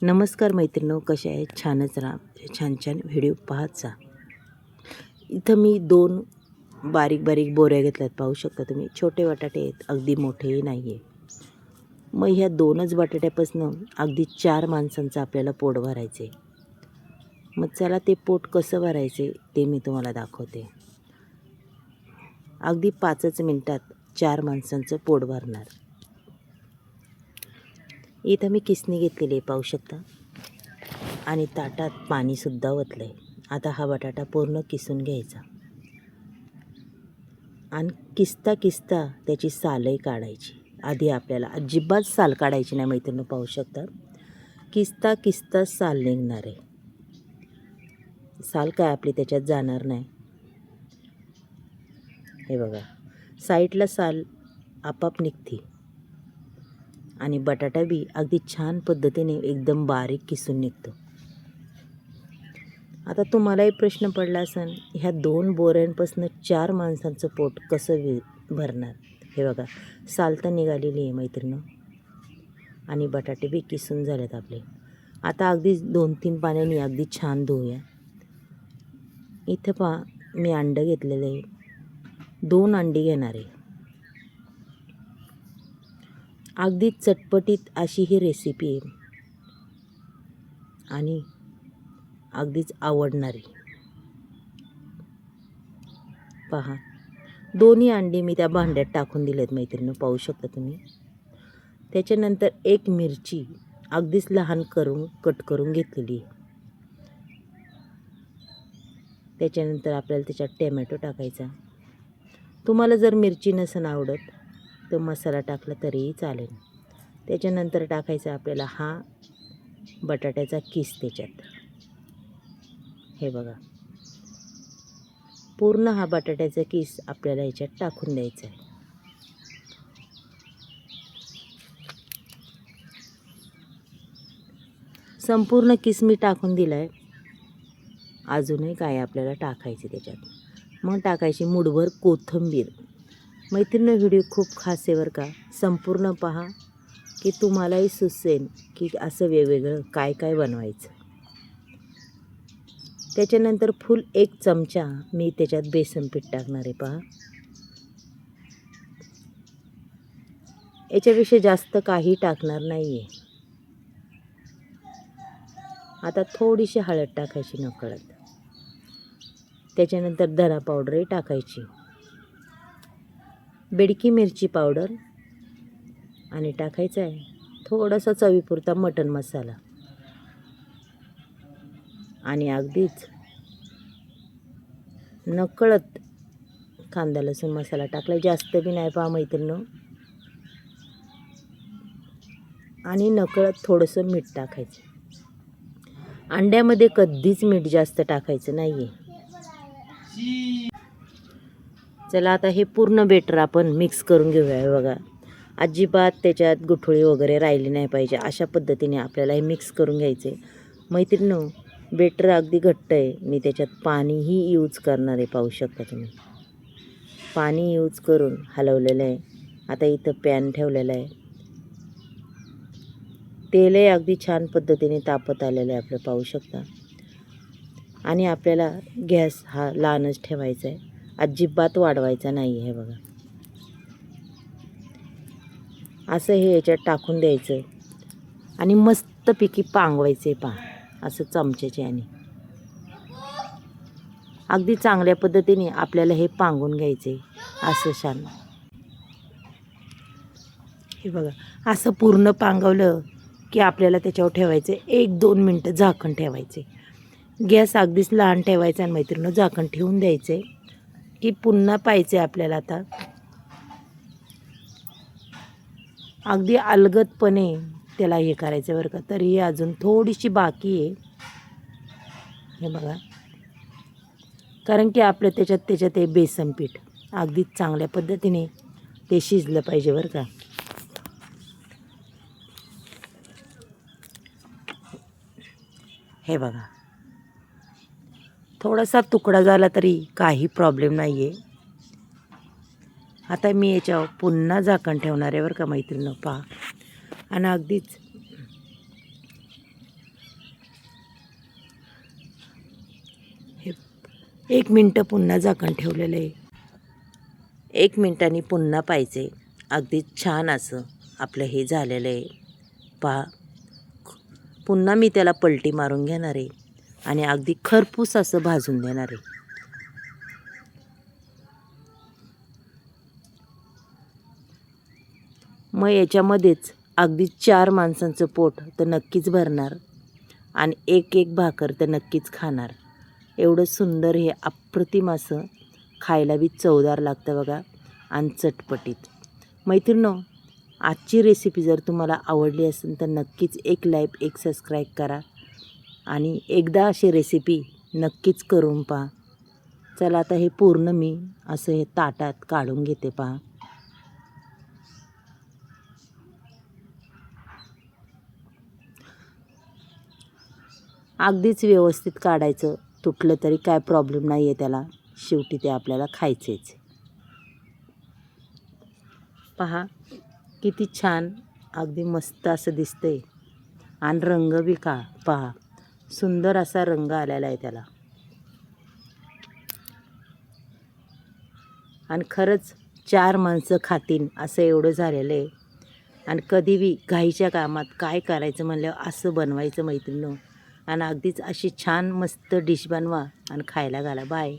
नमस्कार मैत्रिणींनो, कशा आहेत? छानच राहा, छान छान व्हिडिओ पाहत जा. इथं मी 2 बारीक बारीक बोऱ्या घेतल्यात, पाहू शकता तुम्ही. छोटे बटाटे आहेत, अगदी मोठेही नाही आहे. मग ह्या 2च बटाट्यापासून अगदी 4 माणसांचं आपल्याला पोट भरायचं आहे. मग चला ते पोट कसं भरायचे ते मी तुम्हाला दाखवते. अगदी 5च मिनटात 4 माणसांचं पोट भरणार. इथं मी किसणी घेतलेली आहे, पाहू शकता. आणि ताटात पाणीसुद्धा ओतलं आहे. आता हा बटाटा पूर्ण किसून घ्यायचा आणि किसता किसता त्याची सालही काढायची. आधी आपल्याला अजिबात साल काढायची नाही मैत्रिणी, पाहू शकता. किसता किसता साल निघणार आहे. साल काय आपली त्याच्यात जाणार नाही. हे बघा, साईडला साल आपाप निघते आणि बटाटा बी अगदी छान पद्धतीने एकदम बारीक किसून निघतो. आता तुम्हालाही प्रश्न पडला असेल, ह्या 2 बोऱ्यांपासून 4 माणसांचं पोट कसं भरणार. हे बघा, साल तर निघालेली आहे मैत्रिणी आणि बटाटे बी किसून झालेत आपले. आता अगदी 2-3 पाण्याने अगदी छान धुवूया. इथं पहा, मी अंडं घेतलेलं आहे. 2 अंडी घेणार आहे. अगदी चटपटीत अशी ही रेसिपी आहे आणि अगदीच आवडणारी. पहा, दोन्ही अंडी मी त्या भांड्यात टाकून दिलेत मैत्रिणी, पाहू शकता तुम्ही. त्याच्यानंतर 1 मिरची अगदीच लहान करून कट करून घेतलेली आहे. त्याच्यानंतर आपल्याला त्याच्यात टोमॅटो टाकायचा. तुम्हाला जर मिरची नसेल आवडत तर मसाला टाकला तरीही चालेल. त्याच्यानंतर टाकायचा आपल्याला हा बटाट्याचा किस त्याच्यात. हे बघा, पूर्ण हा बटाट्याचा किस आपल्याला याच्यात टाकून द्यायचा आहे. संपूर्ण किस मी टाकून दिला आहे. अजूनही काय आपल्याला टाकायचे त्याच्यात. मग टाकायची मुठभर कोथिंबीर. मैत्रिणी, व्हिडिओ खूप खास आहे बरं का. संपूर्ण पहा की तुम्हालाही सुचेल की असं वेगवेगळं काय काय बनवायचं. त्याच्यानंतर फुल 1 चमचा मी त्याच्यात बेसन पीठ टाकणार आहे. पहा, याच्यापेक्षा जास्त काही टाकणार नाही आहे. आता थोडीशी हळद टाकायची नकळत. त्याच्यानंतर धना पावडरही टाकायची, बेडकी मिरची पावडर आणि टाकायचा आहे थोडासा चवीपुरता मटण मसाला. आणि अगदीच नकळत कांदा लसूण मसाला टाकला, जास्त बी नाही पहा मैत्रिणी. आणि नकळत थोडंसं मीठ टाकायचं. अंड्यामध्ये कधीच मीठ जास्त टाकायचं नाही आहे. चला, आता हे पूर्ण बेटर आपण मिक्स करून घेऊया. बघा, अजिबात त्याच्यात गुठळी वगैरे राहिली नाही पाहिजे. अशा पद्धतीने आपल्याला हे मिक्स करून घ्यायचं आहे. मैत्रिणींनो, बेटर अगदी घट्ट आहे. मी त्याच्यात पाणीही यूज करणार आहे, पाहू शकता तुम्ही. पाणी यूज करून हलवलेलं आहे. आता इथं पॅन ठेवलेला आहे. तेलही अगदी छान पद्धतीने तापत आलेलं आहे आपलं, पाहू शकता. आणि आपल्याला गॅस हा लहानच ठेवायचा आहे, अजिबात वाढवायचा नाही आहे. बघा, असं हे याच्यात टाकून द्यायचं आणि मस्तपैकी पांगवायचं आहे. पहा, असं चमच्याचे आणि अगदी चांगल्या पद्धतीने आपल्याला हे पांगून घ्यायचं आहे. असं छान, हे बघा, असं पूर्ण पांगवलं की आपल्याला त्याच्यावर ठेवायचं 1-2 मिनटं झाकण ठेवायचे. गॅस अगदीच लहान ठेवायचा आणि मैत्रिणींनो झाकण ठेवून द्यायचं की पुन्हा पाहायचं आहे आपल्याला. आता अगदी अलगदपणे त्याला हे करायचं बरं का. तरी अजून थोडीशी बाकी आहे. हे बघा, कारण की आपलं त्याच्यात हे बेसन पीठ अगदी चांगल्या पद्धतीने ते शिजलं पाहिजे बरं का. हे बघा, थोडासा तुकडा झाला तरी काही प्रॉब्लेम नाही आहे. आता मी याच्यावर पुन्हा झाकण ठेवणार आहे बरं का मैत्रिणींनो. पहा, आणि अगदीच 1 मिनटं पुन्हा झाकण ठेवलेलं आहे. 1 मिनटाने पुन्हा पाहिजे. अगदी छान असं आपलं हे झालेलं आहे. पहा, पुन्हा मी त्याला पलटी मारून घेणार आहे आणि अगदी खरपूस असं भाजून देणार आहे. मग याच्यामध्येच अगदी 4 माणसांचं पोट तर नक्कीच भरणार आणि एक भाकर तर नक्कीच खाणार. एवढं सुंदर हे अप्रतिम असं खायला बी चवदार लागतं बघा आणि चटपटीत. मैत्रिणींनो, आजची रेसिपी जर तुम्हाला आवडली असेल तर नक्कीच एक लाईक, एक सबस्क्राईब करा आणि एकदा अशी रेसिपी नक्कीच करून पहा. चला आता हे पूर्ण मी असं हे ताटात काढून घेते पहा. अगदीच व्यवस्थित काढायचं, तुटलं तरी काय प्रॉब्लेम नाही आहे त्याला. शेवटी ते आपल्याला खायचेच. पहा किती छान, अगदी मस्त असं दिसतंय आणि रंग बी पहा, सुंदर असा रंग आलेला आहे त्याला. आणि खरंच 4 माणसं खातील असं एवढं झालेलं आहे. आणि कधी बी घाईच्या कामात काय करायचं म्हणल्यावर असं बनवायचं मैत्रिणींनो. आणि अगदीच अशी छान मस्त डिश बनवा आणि खायला घाला. बाय.